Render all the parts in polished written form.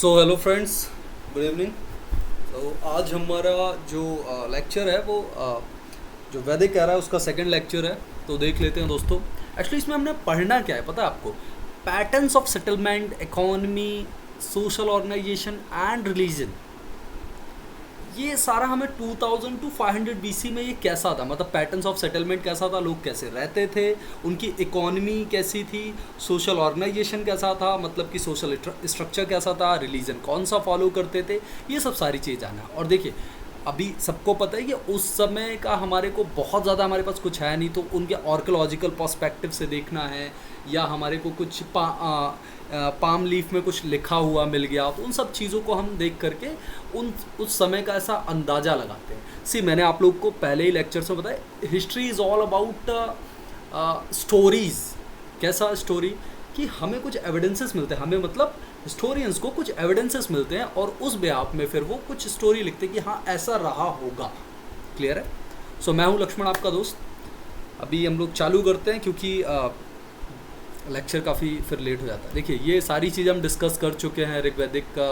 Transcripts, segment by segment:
So hello friends, good evening. तो आज हमारा जो लेक्चर है वो जो वैदिक एरा है उसका सेकंड लेक्चर है। तो देख लेते हैं दोस्तों। एक्चुअली इसमें हमने पढ़ना क्या है पता है आपको? Patterns of settlement, economy, social organisation and religion. ये सारा हमें 2000 टू 500 बीसी में ये कैसा था, मतलब पैटर्न्स ऑफ सेटलमेंट कैसा था, लोग कैसे रहते थे, उनकी इकोनॉमी कैसी थी, सोशल ऑर्गेनाइजेशन कैसा था, मतलब कि सोशल स्ट्रक्चर कैसा था, रिलीजन कौन सा फॉलो करते थे, ये सब सारी चीज़ जाना। और देखिए अभी सबको पता है कि उस समय का हमारे को बहुत ज़्यादा हमारे पास कुछ है नहीं, तो उनके आर्कियोलॉजिकल पर्सपेक्टिव से देखना है या हमारे को कुछ पाम लीफ में कुछ लिखा हुआ मिल गया, तो उन सब चीज़ों को हम देख करके उस समय का ऐसा अंदाज़ा लगाते हैं। सी मैंने आप लोग को पहले ही लेक्चर्स में बताया, history is all about stories. कैसा स्टोरी कि हमें कुछ एविडेंसेस मिलते हैं, हमें मतलब हिस्टोरियंस को कुछ एविडेंसेस मिलते हैं और उस बेआप में फिर वो कुछ स्टोरी लिखते हैं कि हाँ ऐसा रहा होगा। क्लियर है? सो मैं हूँ लक्ष्मण, आपका दोस्त। अभी हम लोग चालू करते हैं क्योंकि लेक्चर काफ़ी फिर लेट हो जाता है। देखिए ये सारी चीज़ें हम डिस्कस कर चुके हैं, ऋग्वैदिक का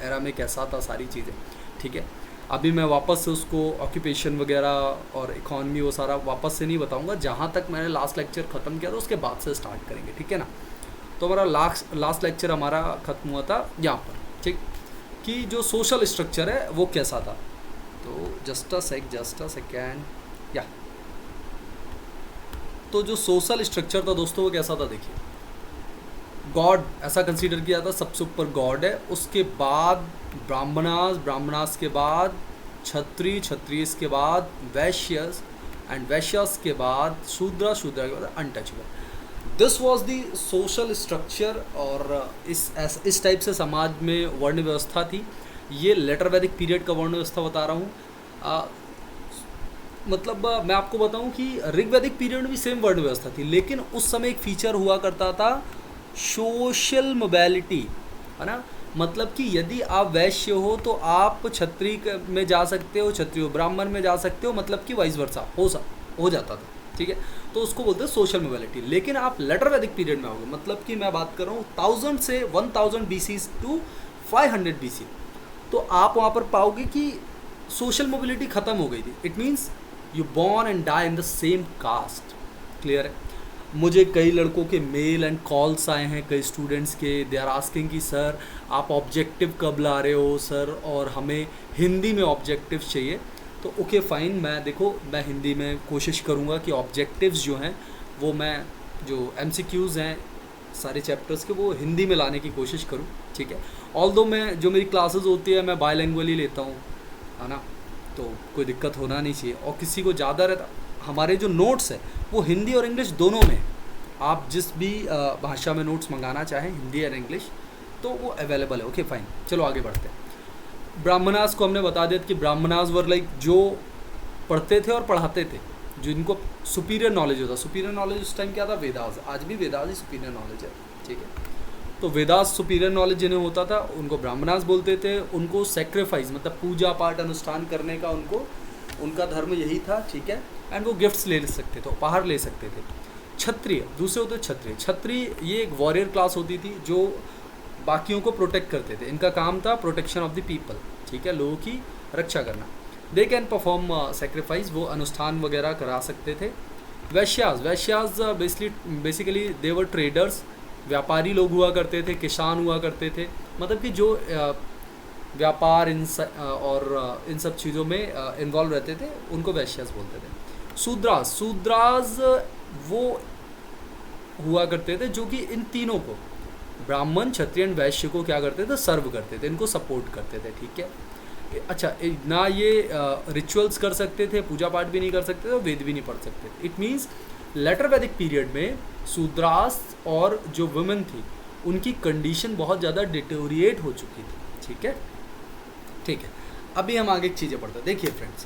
एरा में कैसा था, सारी चीज़ें ठीक है। अभी मैं वापस से उसको ऑक्यूपेशन वगैरह और इकॉनमी वो सारा वापस से नहीं बताऊंगा, जहाँ तक मैंने लास्ट लेक्चर ख़त्म किया था उसके बाद से स्टार्ट करेंगे, ठीक है ना। तो हमारा लास्ट लेक्चर हमारा ख़त्म हुआ था यहाँ पर, ठीक, कि जो सोशल स्ट्रक्चर है वो कैसा था। तो जस्ट अ सेकेंड या तो जो सोशल स्ट्रक्चर था दोस्तों वो कैसा था, देखिए गॉड ऐसा कंसीडर किया था, सबसे ऊपर गॉड है, उसके बाद ब्राह्मणास के बाद क्षत्रिय के बाद वैश्यस एंड वैश्यस के बाद शूद्र के बाद untouchable. This was the social structure. और इस टाइप से समाज में वर्ण व्यवस्था थी। ये लेटर वैदिक पीरियड का वर्ण व्यवस्था बता रहा हूँ। मतलब मैं आपको बताऊं कि ऋग्वैदिक पीरियड में भी सेम वर्ण व्यवस्था थी, लेकिन उस समय एक फीचर हुआ करता था सोशल मोबिलिटी, है ना। मतलब कि यदि आप वैश्य हो तो आप क्षत्रिय में जा सकते हो, क्षत्रिय ब्राह्मण में जा सकते हो, मतलब कि वाइस वर्सा हो जाता था, ठीक है। तो उसको बोलते हैं सोशल मोबिलिटी। लेकिन आप लेटर वैदिक पीरियड में आओगे, मतलब कि मैं बात कर रहा हूँ 1000 से 1000 BC टू 500 BC, तो आप वहाँ पर पाओगे कि सोशल मोबिलिटी ख़त्म हो गई थी। It means you born and die in the same caste. Clear है? मुझे कई लड़कों के मेल एंड कॉल्स आए हैं, कई स्टूडेंट्स के, दे आर आस्किंग कि सर आप ऑब्जेक्टिव कब ला रहे हो सर, और हमें हिंदी में ऑब्जेक्टिव चाहिए। तो ओके फाइन, मैं हिंदी में कोशिश करूँगा कि ऑब्जेक्टिव्स जो हैं वो मैं जो MCQs हैं सारे चैप्टर्स के वो हिंदी में लाने की कोशिश करूँ, ठीक है। ऑल्दो मैं जो मेरी क्लासेस होती है मैं बायलैंग्वेज ही लेता हूँ, है ना, तो कोई दिक्कत होना नहीं चाहिए। और किसी को ज़्यादा रहता, हमारे जो नोट्स है वो हिंदी और इंग्लिश दोनों में, आप जिस भी भाषा में नोट्स मंगाना चाहें हिंदी और इंग्लिश तो वो अवेलेबल है। ओके फाइन, चलो आगे बढ़ते हैं। ब्राह्मणास को हमने बता दिया कि ब्राह्मणास वर लाइक जो पढ़ते थे और पढ़ाते थे, जो इनको सुपीरियर नॉलेज होता। सुपीरियर नॉलेज उस टाइम क्या था? वेदास। आज भी वेदास ही सुपीरियर नॉलेज है, ठीक है। तो वेदास सुपीरियर नॉलेज जिन्हें होता था उनको ब्राह्मणास बोलते थे। उनको सेक्रीफाइस मतलब पूजा पाठ अनुष्ठान करने का उनका धर्म यही था, ठीक है। एंड वो गिफ्ट्स ले सकते थे, उपहार ले सकते थे। क्षत्रिय दूसरे होते क्षत्रिय। क्षत्रिय ये एक वॉरियर क्लास होती थी जो बाकियों को प्रोटेक्ट करते थे। इनका काम था प्रोटेक्शन ऑफ द पीपल, ठीक है, लोगों की रक्षा करना। दे कैन परफॉर्म सेक्रीफाइस, वो अनुष्ठान वगैरह करा सकते थे। वैश्यास बेसिकली दे वर ट्रेडर्स, व्यापारी लोग हुआ करते थे, किसान हुआ करते थे, मतलब कि जो व्यापार और इन सब चीज़ों में इन्वॉल्व रहते थे उनको वैश्यास बोलते थे। शूद्रास वो हुआ करते थे जो कि इन तीनों को, ब्राह्मण क्षत्रिय एंड वैश्य को क्या करते थे? सर्व करते थे, इनको सपोर्ट करते थे, ठीक है। अच्छा, ना ये रिचुअल्स कर सकते थे, पूजा पाठ भी नहीं कर सकते थे, वेद भी नहीं पढ़ सकते थे। इट मीन्स लेटर वैदिक पीरियड में शूद्रास और जो वुमेन थी उनकी कंडीशन बहुत ज़्यादा डिटोरिएट हो चुकी थी, ठीक है, ठीक है। अभी हम आगे चीज़ें पढ़ते हैं। देखिए फ्रेंड्स,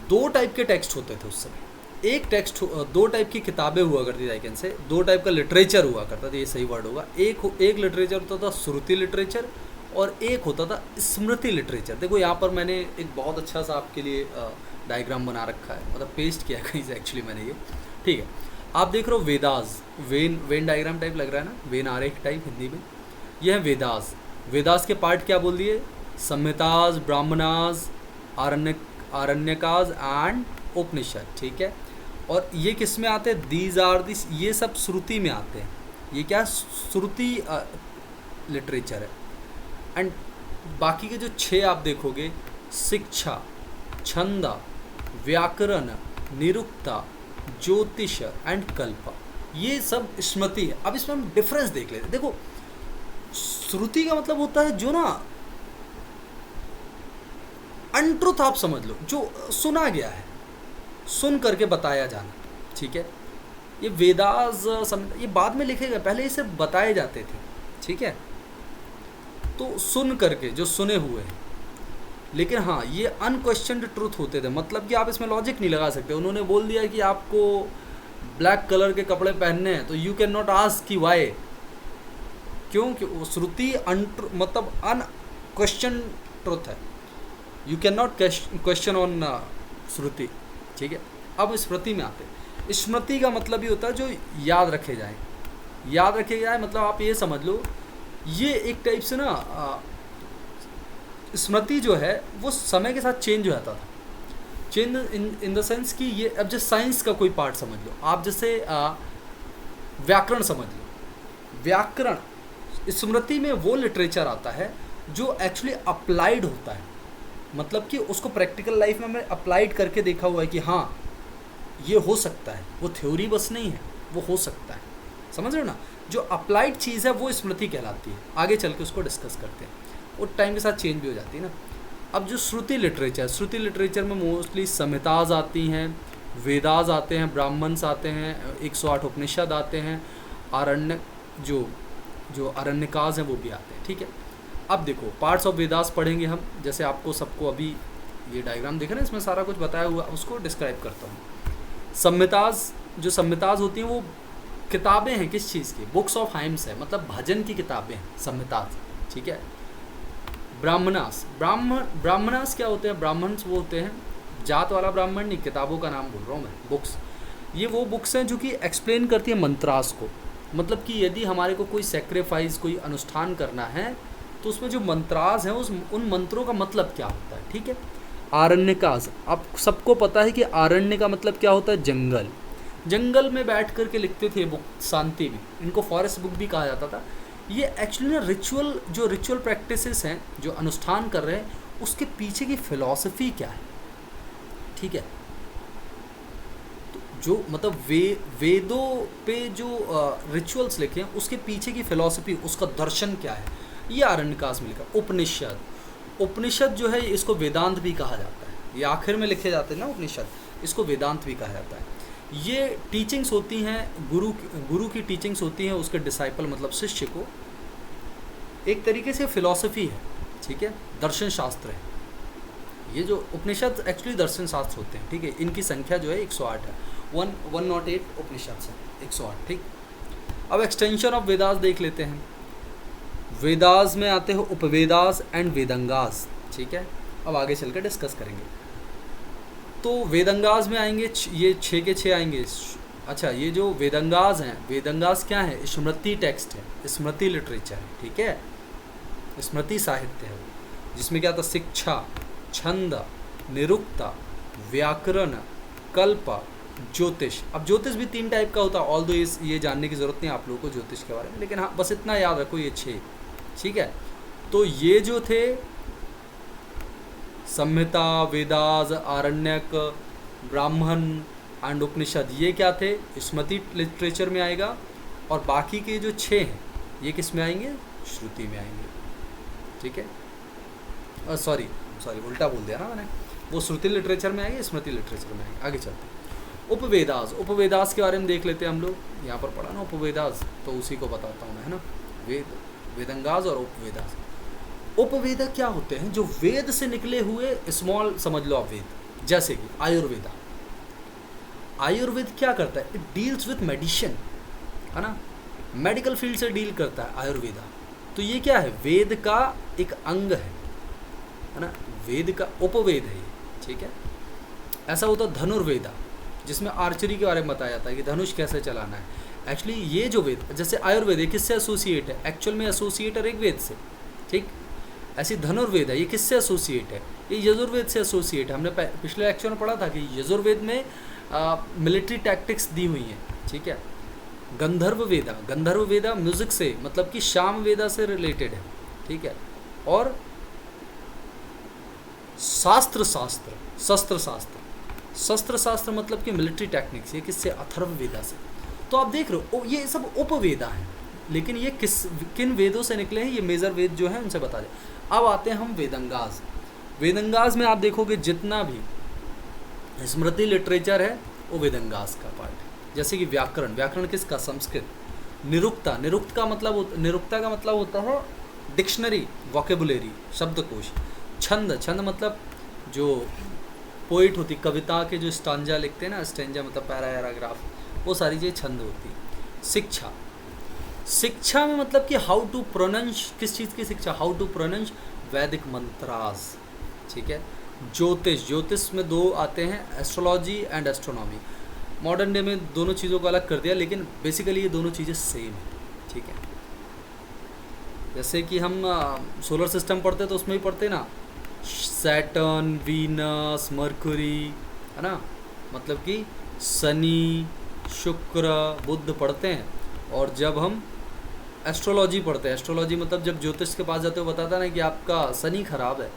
दो टाइप के टेक्स्ट होते थे उस समय। दो टाइप की किताबें हुआ करती थी, आई कैन से दो टाइप का लिटरेचर हुआ करता था, ये सही वर्ड होगा। एक लिटरेचर होता था श्रुति लिटरेचर और एक होता था स्मृति लिटरेचर। देखो यहाँ पर मैंने एक बहुत अच्छा सा आपके लिए डायग्राम बना रखा है, मतलब पेस्ट किया कहीं से एक्चुअली मैंने ये, ठीक है। आप देख रहे हो वेदास, वेन डायग्राम टाइप लग रहा है ना, वेन आरेख टाइप हिंदी में। यह है वेदास। वेदास के पार्ट क्या बोल दिए? संहिताज, ब्राह्मणाज, आरण्यकाज एंड उपनिषद, ठीक है। और ये किस में आते हैं? दीज आर दिस, ये सब श्रुति में आते हैं। ये क्या श्रुति लिटरेचर है। एंड बाकी के जो 6 आप देखोगे, शिक्षा, छंद, व्याकरण, निरुक्ता, ज्योतिष एंड कल्प, ये सब स्मृति है। अब इसमें हम डिफरेंस देख लेते हैं। देखो, श्रुति का मतलब होता है जो ना अनट्रुथ, आप समझ लो, जो सुना गया है, सुन करके बताया जाना, ठीक है। ये वेदास ये बाद में लिखे गए, पहले इसे बताए जाते थे, ठीक है। तो सुन करके जो सुने हुए हैं, लेकिन हाँ ये अनक्वेश्चनड ट्रूथ होते थे, मतलब कि आप इसमें लॉजिक नहीं लगा सकते। उन्होंने बोल दिया कि आपको ब्लैक कलर के कपड़े पहनने हैं, तो यू कैन नॉट आस्क कि वाई, क्योंकि श्रुति मतलब अनक्वेश्चन ट्रूथ है, you can not question on Shruti, ठीक है। अब स्मृति में आते हैं। स्मृति का मतलब ये होता है जो याद रखे जाए। याद रखे जाए मतलब आप ये समझ लो, ये एक टाइप से ना स्मृति जो है वो समय के साथ चेंज हो जाता था। चेंज इन द सेंस कि ये, अब जैसे साइंस का कोई पार्ट समझ लो आप, जैसे व्याकरण समझ लो। व्याकरण स्मृति में वो लिटरेचर आता है जो एक्चुअली अप्लाइड होता है, मतलब कि उसको प्रैक्टिकल लाइफ में हमने अप्लाइड करके देखा हुआ है कि हाँ ये हो सकता है, वो थ्योरी बस नहीं है, वो हो सकता है। समझ रहे हो ना? जो अप्लाइड चीज़ है वो स्मृति कहलाती है। आगे चल के उसको डिस्कस करते हैं, वो टाइम के साथ चेंज भी हो जाती है ना। अब जो श्रुति लिटरेचर में मोस्टली संहिताज आती हैं, वेदास आते हैं, ब्राह्मण्स आते हैं, 108 उपनिषद आते हैं, आरण्य जो आरण्यकाज हैं वो भी आते हैं, ठीक है। अब देखो पार्ट्स ऑफ वेदास पढ़ेंगे हम, जैसे आपको सबको अभी ये डायग्राम दिख रहा है, इसमें सारा कुछ बताया हुआ, उसको डिस्क्राइब करता हूँ। संहिताज होती हैं वो किताबें हैं किस चीज़ की? बुक्स ऑफ हाइम्स है, मतलब भजन की किताबें हैं संहिताज, ठीक है। ब्राह्मणास क्या होते हैं? ब्राह्मण्स वो होते हैं, जात वाला ब्राह्मण नहीं, किताबों का नाम बोल रहा हूँ मैं, बुक्स। ये वो बुक्स हैं जो कि एक्सप्लेन करती है मंत्रास को, मतलब कि यदि हमारे को कोई सेक्रीफाइस, कोई अनुष्ठान करना है तो उसमें जो मंत्रास हैं उन मंत्रों का मतलब क्या होता है, ठीक है। आरण्यकाज, आप सबको पता है कि आरण्य का मतलब क्या होता है? जंगल। जंगल में बैठ कर के लिखते थे बुक, शांति में, इनको फॉरेस्ट बुक भी कहा जाता था। ये एक्चुअली ना रिचुअल प्रैक्टिसेस हैं जो अनुष्ठान कर रहे हैं, उसके पीछे की फिलॉसफी क्या है, ठीक है। तो जो मतलब वेदों पे जो रिचुअल्स लिखे हैं उसके पीछे की फिलॉसफी, उसका दर्शन क्या है, ये आरण्यकाज में लिखा। उपनिषद जो है इसको वेदांत भी कहा जाता है, ये आखिर में लिखे जाते हैं ना उपनिषद, इसको वेदांत भी कहा जाता है। ये टीचिंग्स होती हैं, गुरु की टीचिंग्स होती हैं उसके डिसाइपल मतलब शिष्य को, एक तरीके से फिलॉसफी है, ठीक है, दर्शन शास्त्र है। ये जो उपनिषद एक्चुअली दर्शन शास्त्र होते हैं, ठीक है। इनकी संख्या जो है 108 है, 108 उपनिषद है, 108, ठीक। अब एक्सटेंशन ऑफ वेदास देख लेते हैं। वेदास में आते हो उपवेदास एंड वेदंगास, ठीक है। अब आगे चलकर डिस्कस करेंगे। तो वेदंगास में आएंगे, ये 6 के 6 आएंगे। अच्छा, ये जो वेदंगास हैं, वेदंगास क्या है? स्मृति टेक्स्ट है, स्मृति लिटरेचर है, ठीक है, स्मृति साहित्य है, जिसमें क्या था? शिक्षा, छंद, निरुक्ता, व्याकरण, कल्प, ज्योतिष। अब ज्योतिष भी 3 टाइप का होता है, ऑल दो ये जानने की ज़रूरत नहीं आप लोगों को ज्योतिष के बारे में, लेकिन हाँ बस इतना याद रखो, ये 6, ठीक है। तो ये जो थे संहिता, वेदास, आरण्यक, ब्राह्मण एंड उपनिषद, ये क्या थे? स्मृति लिटरेचर में आएगा। और बाकी के जो 6 हैं ये किस में आएंगे? श्रुति में आएंगे, ठीक है। सॉरी उल्टा बोल दिया ना मैंने, वो श्रुति लिटरेचर में आएंगे, स्मृति लिटरेचर में आएंगे। आगे चलते हैं। उपवेदास के बारे में देख लेते हैं हम लोग, यहाँ पर पढ़ा ना उपवेदास, तो उसी को बताता हूँ मैं, है ना। वेदंगास और उपवेदास। उपवेद क्या होते हैं? जो वेद से निकले हुए स्मॉल, समझ लो आप वेद, जैसे कि आयुर्वेद क्या करता है? इट डील्स विथ मेडिसिन, है ना, मेडिकल फील्ड से डील करता है आयुर्वेदा। तो ये क्या है? वेद का एक अंग है ना, वेद का उपवेद है ये, ठीक है। ऐसा होता है धनुर्वेदा, जिसमें आर्चरी के बारे में बताया जाता है कि धनुष कैसे चलाना है। एक्चुअली ये जो वेद, जैसे आयुर्वेद किससे एसोसिएट है? एक्चुअल में एसोसिएट है ऋग्वेद से, ठीक। ऐसी धनुर्वेद है, ये किससे एसोसिएट है? ये यजुर्वेद से एसोसिएट है। हमने पिछले लेक्चर में पढ़ा था कि यजुर्वेद में मिलिट्री टैक्टिक्स दी हुई हैं, ठीक है। गंधर्व वेदा म्यूजिक से, मतलब कि शाम वेदा से रिलेटेड है, ठीक है। और शस्त्र शास्त्र मतलब कि मिलिट्री टेक्निक्स, ये किससे? अथर्व वेदा से। तो आप देख रहे हो ये सब उपवेदा हैं, लेकिन ये किन वेदों से निकले हैं, ये मेजर वेद जो हैं उनसे बता दें। अब आते हैं हम वेदंगाज में आप देखोगे जितना भी स्मृति लिटरेचर है वो वेदंगाज का पार्ट है। जैसे कि व्याकरण किसका? संस्कृत। निरुक्ता का मतलब होता है डिक्शनरी, वोकेबुलरी, शब्दकोश। छंद मतलब जो पोइट होती, कविता के जो स्टांजा लिखते हैं ना, स्टेंजा मतलब पैराग्राफ, वो सारी चीज़ें छंद होती। शिक्षा में मतलब कि हाउ टू प्रोनाउंस, किस चीज़ की शिक्षा? हाउ टू प्रोनाउंस वैदिक मंत्रास, ठीक है। ज्योतिष में दो आते हैं, astrology and astronomy. Modern day में दोनों चीज़ों को अलग कर दिया, लेकिन बेसिकली ये दोनों चीज़ें सेम है, ठीक है। जैसे कि हम सोलर सिस्टम पढ़ते तो उसमें भी पढ़ते ना, सैटर्न, वीनस, मरकुरी, है ना, मतलब कि शनि, शुक्र, बुध पढ़ते हैं। और जब हम एस्ट्रोलॉजी पढ़ते हैं, एस्ट्रोलॉजी मतलब जब ज्योतिष के पास जाते हो बताता ना कि आपका शनि खराब है,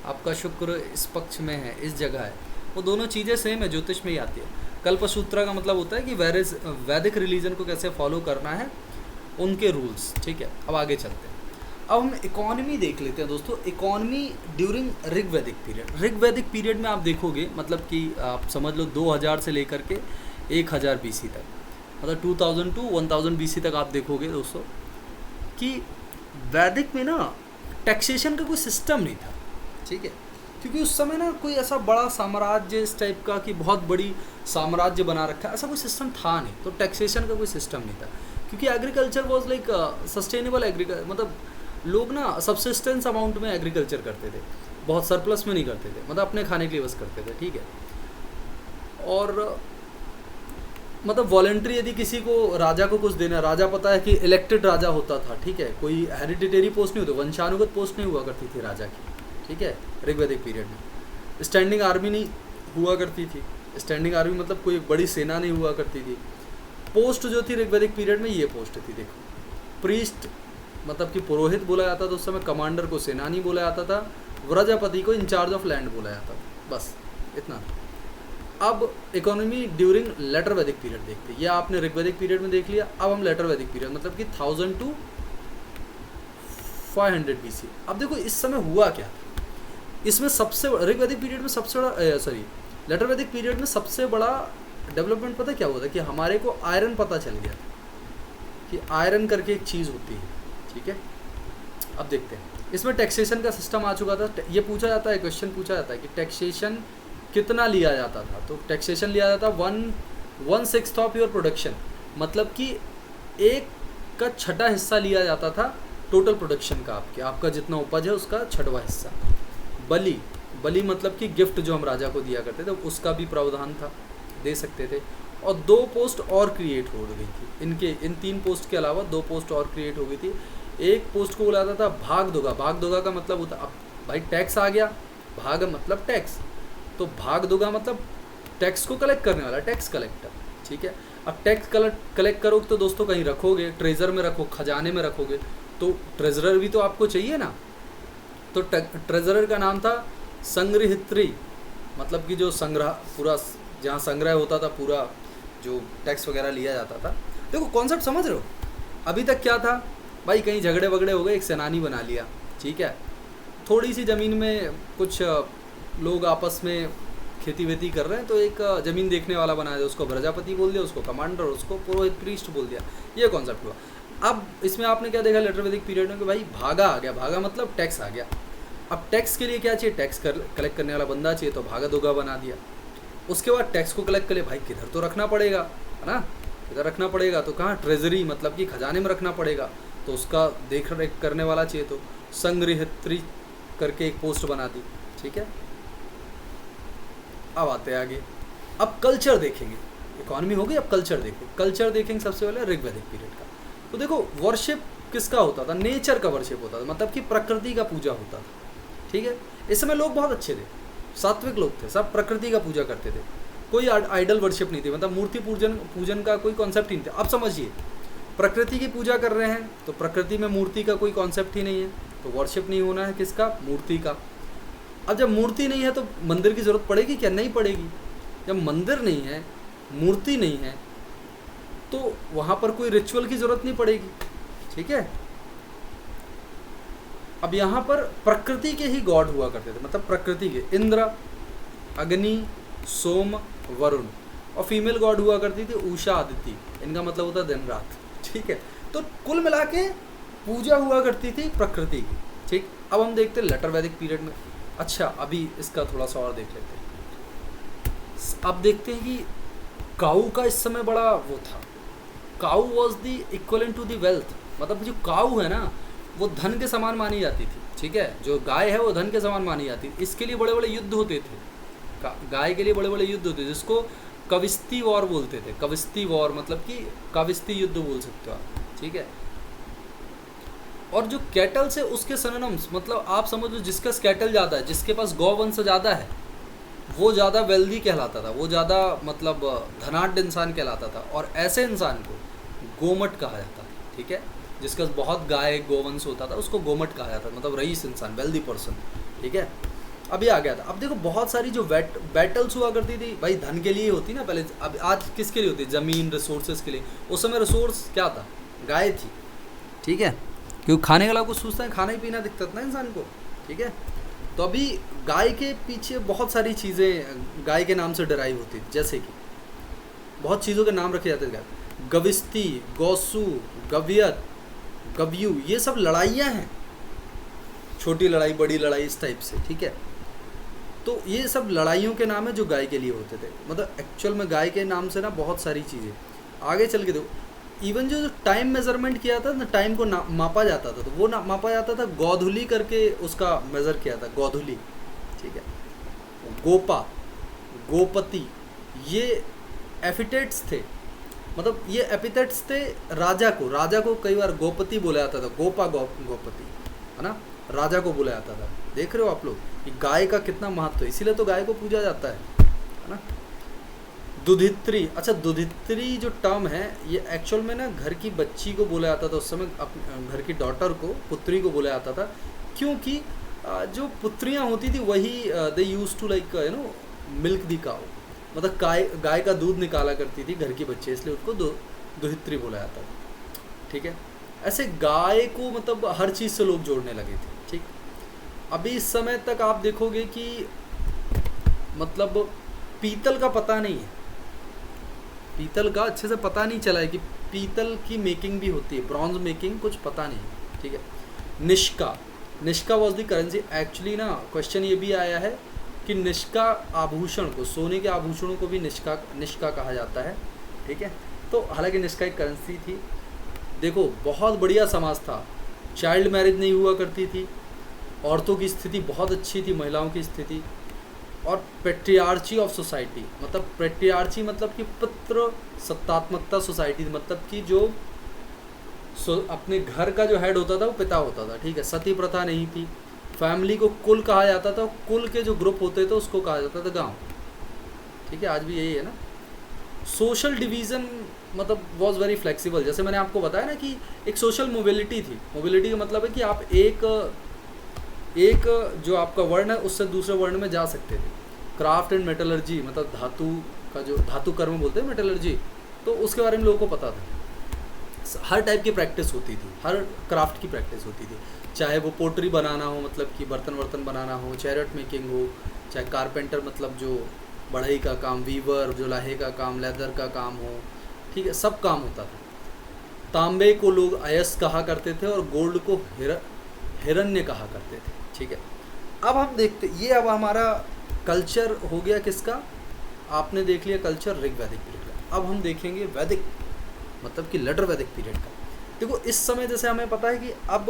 आपका शुक्र इस पक्ष में है, इस जगह है, वो दोनों चीज़ें सेम है, ज्योतिष में ही आती है। कल्पसूत्र का मतलब होता है कि वैदिक रिलीजन को कैसे फॉलो करना है, उनके रूल्स, ठीक है। अब आगे चलते हैं। अब हम इकोनॉमी देख लेते हैं दोस्तों। इकोनॉमी ड्यूरिंग ऋग्वैदिक पीरियड में आप देखोगे, मतलब कि आप समझ लो 2000 से लेकर के 1000 BC तक, मतलब 2000 to 1000 BC तक आप देखोगे दोस्तों कि वैदिक में ना टैक्सेशन का कोई सिस्टम नहीं था, ठीक है। क्योंकि उस समय ना कोई ऐसा बड़ा साम्राज्य इस टाइप का कि बहुत बड़ी साम्राज्य बना रखा है, ऐसा कोई सिस्टम था नहीं, तो टैक्सेशन का कोई सिस्टम नहीं था। क्योंकि agriculture was like sustainable agriculture, मतलब लोग ना सब्सिस्टेंस अमाउंट में एग्रीकल्चर करते थे, बहुत सरप्लस में नहीं करते थे, मतलब अपने खाने के लिए बस करते थे, ठीक है। और मतलब वॉलेंट्री, यदि किसी को राजा को कुछ देना, राजा पता है कि इलेक्टेड राजा होता था, ठीक है, कोई हेरिडिटरी पोस्ट नहीं होती, वंशानुगत पोस्ट नहीं हुआ करती थी राजा की, ठीक है। ऋग्वैदिक पीरियड में स्टैंडिंग आर्मी नहीं हुआ करती थी, स्टैंडिंग आर्मी मतलब कोई बड़ी सेना नहीं हुआ करती थी। पोस्ट जो थी ऋग्वैदिक पीरियड में ये पोस्ट थी, देखो, प्रीस्ट मतलब कि पुरोहित बोला जाता था उस समय, कमांडर को सेनानी बोला जाता था, व्रजपति को इंचार्ज ऑफ लैंड बोला जाता था, बस इतना। अब इकोनॉमी ड्यूरिंग लेटर वैदिक पीरियड देखते हैं, ये आपने ऋग्वैदिक पीरियड में देख लिया। अब हम लेटर वैदिक पीरियड मतलब कि 1000 to 500 BC। अब देखो इस समय हुआ क्या, इसमें सबसे ऋग्वैदिक पीरियड में सबसे बड़ा लेटर वैदिक पीरियड में सबसे बड़ा डेवलपमेंट पता क्या हुआ था कि हमारे को आयरन पता चल गया कि आयरन करके एक चीज़ होती है, ठीक है। अब देखते हैं, इसमें टैक्सेशन का सिस्टम आ चुका था। ये पूछा जाता है, क्वेश्चन पूछा जाता है कि टैक्सेशन कितना लिया जाता था, तो टैक्सेशन लिया जाता 1/6 ऑफ योर प्रोडक्शन, मतलब कि 1/6 हिस्सा लिया जाता था टोटल प्रोडक्शन का, आपका जितना उपज है उसका 6वां हिस्सा। बलि मतलब कि गिफ्ट जो हम राजा को दिया करते थे, उसका भी प्रावधान था, दे सकते थे। और 2 पोस्ट और क्रिएट हो गई थी, इन 3 पोस्ट के अलावा 2 पोस्ट और क्रिएट हो गई थी। एक पोस्ट को बुलाता था भागदोगा का मतलब होता, अब भाई टैक्स आ गया, भाग मतलब टैक्स, तो भागदोगा मतलब टैक्स को कलेक्ट करने वाला, टैक्स कलेक्टर, ठीक है। अब टैक्स कलेक्ट करोगे तो दोस्तों कहीं रखोगे, ट्रेजर में रखो, खजाने में रखोगे, तो ट्रेजरर भी तो आपको चाहिए ना। तो ट्रेजरर का नाम था संग्रहित्री, मतलब कि जो संग्रह, पूरा जहाँ संग्रह होता था, पूरा जो टैक्स वगैरह लिया जाता था। देखो कॉन्सेप्ट समझ रहे हो। अभी तक क्या था भाई, कहीं झगड़े वगड़े हो गए, एक सेनानी बना लिया, ठीक है। थोड़ी सी ज़मीन में कुछ लोग आपस में खेती वेती कर रहे हैं, तो एक ज़मीन देखने वाला बना दिया, उसको प्रजापति बोल दिया, उसको कमांडर, उसको पुरोहित प्रीस्ट बोल दिया, ये कॉन्सेप्ट हुआ। अब इसमें आपने क्या देखा लेटर वैदिक पीरियड में कि भाई भागा आ गया, भागा मतलब टैक्स आ गया। अब टैक्स के लिए क्या चाहिए, टैक्स कलेक्ट करने वाला बंदा चाहिए, तो भागा दोगा बना दिया। उसके बाद टैक्स को कलेक्ट कर ले, भाई किधर तो रखना पड़ेगा, है ना, किधर रखना पड़ेगा, तो कहाँ, ट्रेजरी मतलब कि खजाने में रखना पड़ेगा, तो उसका देख रेख करने वाला चाहिए, तो संग्रहित्री करके एक पोस्ट बना दी, ठीक है। अब आते हैं आगे, अब कल्चर देखेंगे, इकोनॉमी हो गई, अब कल्चर देखो, कल्चर देखेंगे सबसे पहले ऋग्वैदिक पीरियड का। तो देखो वर्शिप किसका होता था, नेचर का वर्शिप होता था, मतलब कि प्रकृति का पूजा होता था। ठीक है, इस समय लोग बहुत अच्छे थे, सात्विक लोग थे, सब प्रकृति का पूजा करते थे, कोई आइडल वर्शिप नहीं थी, मतलब मूर्ति पूजन पूजन का कोई कॉन्सेप्ट ही नहीं था। अब समझिए, प्रकृति की पूजा कर रहे हैं तो प्रकृति में मूर्ति का कोई कॉन्सेप्ट ही नहीं है, तो वर्शिप नहीं होना है किसका, मूर्ति का। अब जब मूर्ति नहीं है तो मंदिर की ज़रूरत पड़ेगी क्या, नहीं पड़ेगी। जब मंदिर नहीं है, मूर्ति नहीं है, तो वहाँ पर कोई रिचुअल की ज़रूरत नहीं पड़ेगी। ठीक है, अब यहाँ पर प्रकृति के ही गॉड हुआ करते थे, मतलब प्रकृति के, इंद्र, अग्नि, सोम, वरुण, और फीमेल गॉड हुआ करती थी उषा, अदिति, इनका मतलब होता दिन रात। ठीक है, तो कुल मिला के पूजा हुआ करती थी प्रकृति की। ठीक, अब हम देखते हैं लेटर वैदिक पीरियड में। अच्छा, अभी इसका थोड़ा सा और देख लेते हैं। अब देखते हैं कि काऊ का इस समय बड़ा वो था, cow was the equivalent to the wealth, मतलब जो काऊ है ना वो धन के समान मानी जाती थी। ठीक है, जो गाय है वो धन के समान मानी जाती थी। इसके लिए बड़े बड़े युद्ध होते थे, गाय के लिए बड़े बड़े युद्ध होते थे, जिसको कविस्ती वॉर बोलते थे। कविस्ती वॉर मतलब कि कविस्ती युद्ध बोल सकते हो आप। ठीक है, और जो कैटल से उसके सिनोनिम्स, मतलब आप समझ लो जिसका कैटल ज़्यादा है, जिसके पास गौवंश ज़्यादा है, वो ज़्यादा वेल्दी कहलाता था, वो ज़्यादा मतलब धनाढ्य इंसान कहलाता था, और ऐसे इंसान को गोमट कहा जाता था। ठीक है, जिसका बहुत गाय गोवंश होता था उसको गोमट कहा जाता था, मतलब रईस इंसान, वेल्दी पर्सन। ठीक है, अभी आ गया था। अब देखो बहुत सारी जो बैटल्स हुआ करती थी भाई धन के लिए होती ना पहले, अब आज किसके लिए होती है, ज़मीन, रिसोर्सेज के लिए। उस समय रिसोर्स क्या था, गाय थी। ठीक है, क्योंकि खाने का कुछ सोचता है, खाना ही पीना दिखता था ना इंसान को। ठीक है, तो अभी गाय के पीछे बहुत सारी चीज़ें गाय के नाम से डराइव होती थी, जैसे कि बहुत चीज़ों के नाम रखे जाते थे, गविस्ती, गौसू, गवियत, गव्यू, ये सब लड़ाइयाँ हैं, छोटी लड़ाई, बड़ी लड़ाई, इस टाइप से। ठीक है, तो ये सब लड़ाइयों के नाम है जो गाय के लिए होते थे। मतलब एक्चुअल में गाय के नाम से ना बहुत सारी चीज़ें आगे चल के दो। इवन जो टाइम मेजरमेंट किया था ना, टाइम को मापा जाता था, तो वो मापा जाता था गोधुली करके, उसका मेज़र किया था, गोधुली। ठीक है, गोपा, गोपति, ये एपिथेट्स थे, मतलब ये एपिथेट्स थे राजा को कई बार गोपति बोला जाता था, गोपति, है ना, राजा को बोला जाता था। देख रहे हो आप लोग कि गाय का कितना महत्व है, इसीलिए तो गाय को पूजा जाता है ना। दुधित्री, अच्छा दुधित्री जो टर्म है ये एक्चुअल में ना घर की बच्ची को बोला जाता था उस समय, अपने घर की डॉटर को, पुत्री को बोला जाता था, क्योंकि जो पुत्रियां होती थी वही they use to like milk the cow, मतलब गाय का दूध निकाला करती थी घर की बच्चे, इसलिए उसको दुहित्री बोला जाता था। ठीक है, ऐसे गाय को मतलब हर चीज़ से लोग जोड़ने लगे थे। ठीक, अभी इस समय तक आप देखोगे कि मतलब पीतल का पता नहीं है, पीतल का अच्छे से पता नहीं चला है कि पीतल की मेकिंग भी होती है, ब्रॉन्ज मेकिंग कुछ पता नहीं है। ठीक है, Nishka was the currency. Actually ना क्वेश्चन ये भी आया है कि निष्का आभूषण को, सोने के आभूषणों को भी निष्का कहा जाता है। ठीक है, तो हालांकि निष्का एक करेंसी थी। देखो बहुत बढ़िया समाज था, चाइल्ड मैरिज नहीं हुआ करती थी, औरतों की स्थिति बहुत अच्छी थी, महिलाओं की स्थिति, और पेट्रियार्ची ऑफ सोसाइटी, मतलब पेट्रियार्ची मतलब कि पुत्र सत्तात्मकता सोसाइटी, मतलब कि जो अपने घर का जो हेड होता था वो पिता होता था। ठीक है, सती प्रथा नहीं थी, फैमिली को कुल कहा जाता था, कुल के जो ग्रुप होते थे उसको कहा जाता था गांव। ठीक है, आज भी यही है ना। सोशल डिवीज़न मतलब वॉज वेरी फ्लेक्सिबल, जैसे मैंने आपको बताया ना कि एक सोशल मोबिलिटी थी। मोबिलिटी का मतलब है कि आप एक जो आपका वर्ण है उससे दूसरे वर्ण में जा सकते थे। क्राफ्ट एंड मेटलर्जी, मतलब धातु का जो धातु कर्म बोलते हैं मेटलर्जी, तो उसके बारे में लोगों को पता था। हर टाइप की प्रैक्टिस होती थी, हर क्राफ्ट की प्रैक्टिस होती थी, चाहे वो पोट्री बनाना हो, मतलब कि बर्तन बनाना हो, चैरेट मेकिंग हो, चाहे कारपेंटर मतलब जो बढ़ई का काम, वीवर जो लाहे का काम, लेदर का काम हो। ठीक है, सब काम होता था। तांबे को लोग अयस कहा करते थे और गोल्ड को हिरण्य कहा करते थे। ठीक है, अब हम देखते, ये अब हमारा कल्चर हो गया किसका, आपने देख लिया कल्चर ऋग वैदिक पीरियड का। अब हम देखेंगे वैदिक मतलब कि लेटर वैदिक पीरियड का। देखो इस समय जैसे हमें पता है कि अब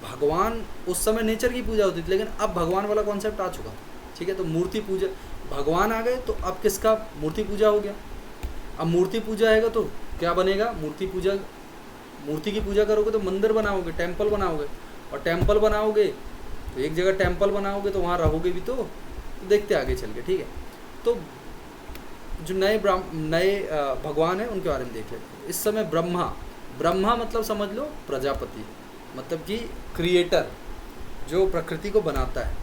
भगवान, उस समय नेचर की पूजा होती थी, लेकिन अब भगवान वाला कॉन्सेप्ट आ चुका। ठीक है, तो मूर्ति पूजा, भगवान आ गए तो अब किसका मूर्ति पूजा हो गया। अब मूर्ति पूजा आएगा तो क्या बनेगा, मूर्ति पूजा मूर्ति की पूजा करोगे तो मंदिर बनाओगे, टेम्पल बनाओगे, और टेम्पल बनाओगे तो एक जगह टेम्पल बनाओगे तो वहाँ रहोगे भी। तो देखते आगे चल के, ठीक है। तो जो नए भगवान है उनके बारे में देख लेते हैं। इस समय ब्रह्मा, ब्रह्मा मतलब समझ लो प्रजापति, मतलब कि क्रिएटर जो प्रकृति को बनाता है।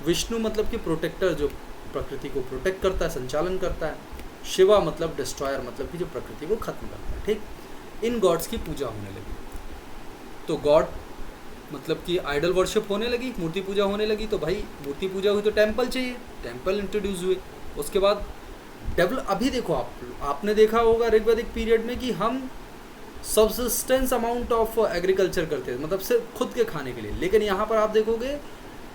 विष्णु मतलब कि प्रोटेक्टर, जो प्रकृति को प्रोटेक्ट करता है, संचालन करता है। शिवा मतलब डिस्ट्रॉयर, मतलब कि जो प्रकृति को खत्म करता है, ठीक। इन गॉड्स की पूजा होने लगी। तो गॉड मतलब कि आइडल वर्शिप होने लगी, मूर्ति पूजा होने लगी। तो भाई मूर्ति पूजा हुई तो टेम्पल चाहिए, टेम्पल इंट्रोड्यूस हुए। उसके बाद अभी देखो आपने देखा होगा ऋग्वैदिक पीरियड में कि हम सबसिस्टेंस अमाउंट ऑफ एग्रीकल्चर करते थे, मतलब सिर्फ खुद के खाने के लिए। लेकिन यहाँ पर आप देखोगे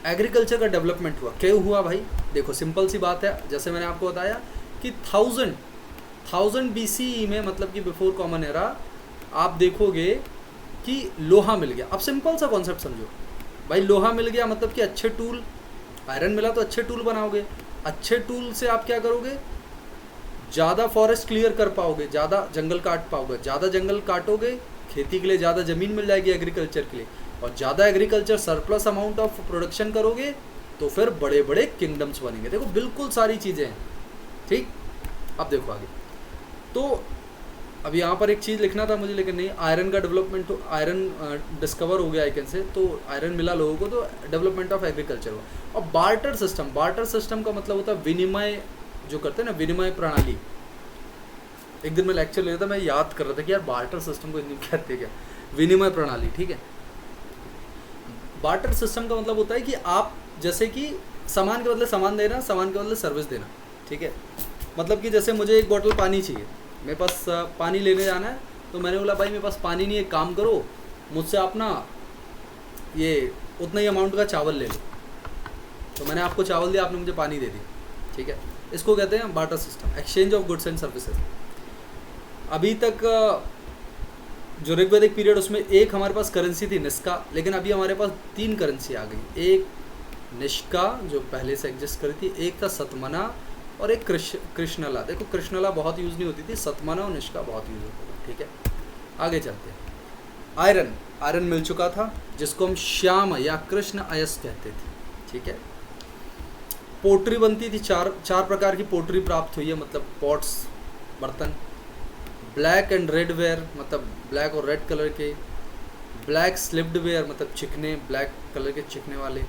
एग्रीकल्चर का डेवलपमेंट हुआ। क्यों हुआ भाई? देखो सिंपल सी बात है, जैसे मैंने आपको बताया कि 1000 BCE में, मतलब कि बिफोर कॉमन एरा, आप देखोगे कि लोहा मिल गया। अब सिंपल सा कॉन्सेप्ट समझो भाई, लोहा मिल गया मतलब कि अच्छे टूल, आयरन मिला तो अच्छे टूल बनाओगे। अच्छे टूल से आप क्या करोगे? ज़्यादा फॉरेस्ट क्लियर कर पाओगे, ज़्यादा जंगल काट पाओगे। ज़्यादा जंगल काटोगे, खेती के लिए ज़्यादा ज़मीन मिल जाएगी एग्रीकल्चर के लिए, और ज़्यादा agriculture surplus amount of production करोगे तो फिर बड़े बड़े किंगडम्स बनेंगे। देखो बिल्कुल सारी चीज़ें हैं, ठीक। अब देखो आगे। तो अब यहाँ पर एक चीज़ लिखना था मुझे, लेकिन नहीं, आयरन का डेवलपमेंट, तो आयरन डिस्कवर हो गया आइकन से, तो आयरन मिला लोगों को, तो डेवलपमेंट ऑफ एग्रीकल्चर हुआ। और बार्टर सिस्टम का मतलब होता है विनिमय, जो करते हैं ना, विनिमय प्रणाली। एक दिन मैं लेक्चर ले रहा था, मैं याद कर रहा था कि यार बार्टर सिस्टम को हिंदी में कहते क्या, विनिमय प्रणाली, ठीक है। बार्टर सिस्टम का मतलब होता है कि आप जैसे कि सामान के बदले सामान देना, सामान के बदले सर्विस देना, ठीक है। मतलब कि जैसे मुझे एक बोतल पानी चाहिए, मेरे पास पानी लेने जाना है, तो मैंने बोला भाई मेरे पास पानी नहीं है, एक काम करो मुझसे आप ना ये उतना ही अमाउंट का चावल ले लो। तो मैंने आपको चावल दिया, आपने मुझे पानी दे दी, ठीक है। इसको कहते हैं barter system, exchange of goods and services. अभी तक जो ऋग्वैदिक पीरियड, उसमें एक हमारे पास करेंसी थी निष्का, लेकिन अभी हमारे पास 3 करेंसी आ गई। एक निष्का जो पहले से एग्जिस्ट करी थी, एक था सतमना, और एक कृष्णला। देखो कृष्णला बहुत यूज़ नहीं होती थी, सतमना और निष्का बहुत यूज़ होता था, ठीक है। आगे चलते हैं। आयरन मिल चुका था, जिसको हम श्याम या कृष्ण अयस कहते थे, ठीक है। पोट्री बनती थी, चार प्रकार की पोट्री प्राप्त हुई है, मतलब पॉट्स, बर्तन। ब्लैक एंड रेड वेयर, मतलब ब्लैक और रेड कलर के। ब्लैक स्लिप्ड वेयर, मतलब चिकने, ब्लैक कलर के चिकने वाले।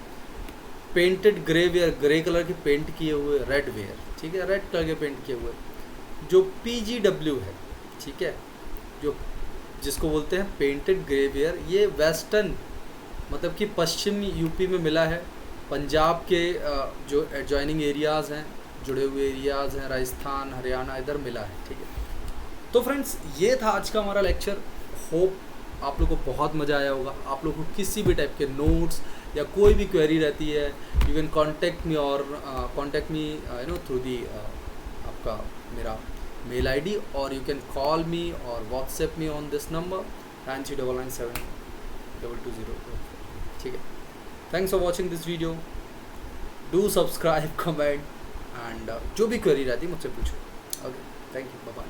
Painted grey ware, grey colour के पेंट किए हुए। रेड वेयर, ठीक है, रेड कलर के पेंट किए हुए। जो PGW है, ठीक है, जो जिसको बोलते हैं पेंटेड ग्रे वेयर, ये वेस्टर्न, मतलब कि पश्चिमी यूपी में मिला है। पंजाब के जो एडजॉइनिंग एरियाज़ हैं, जुड़े हुए एरियाज़ हैं, राजस्थान, हरियाणा, इधर मिला है, ठीक है। तो फ्रेंड्स, ये था आज का हमारा लेक्चर। होप आप लोग को बहुत मज़ा आया होगा। आप लोग को किसी भी टाइप के नोट्स या कोई भी क्वेरी रहती है, यू कैन कॉन्टेक्ट मी, और कॉन्टेक्ट मी थ्रू दी आपका मेरा मेल ID, और यू कैन कॉल मी और WhatsApp me on this number 93997220, ठीक है। Thanks for watching this video, do subscribe, comment, and जो भी क्वेरी रहती है मुझसे पूछो। Okay, thank you, bye bye.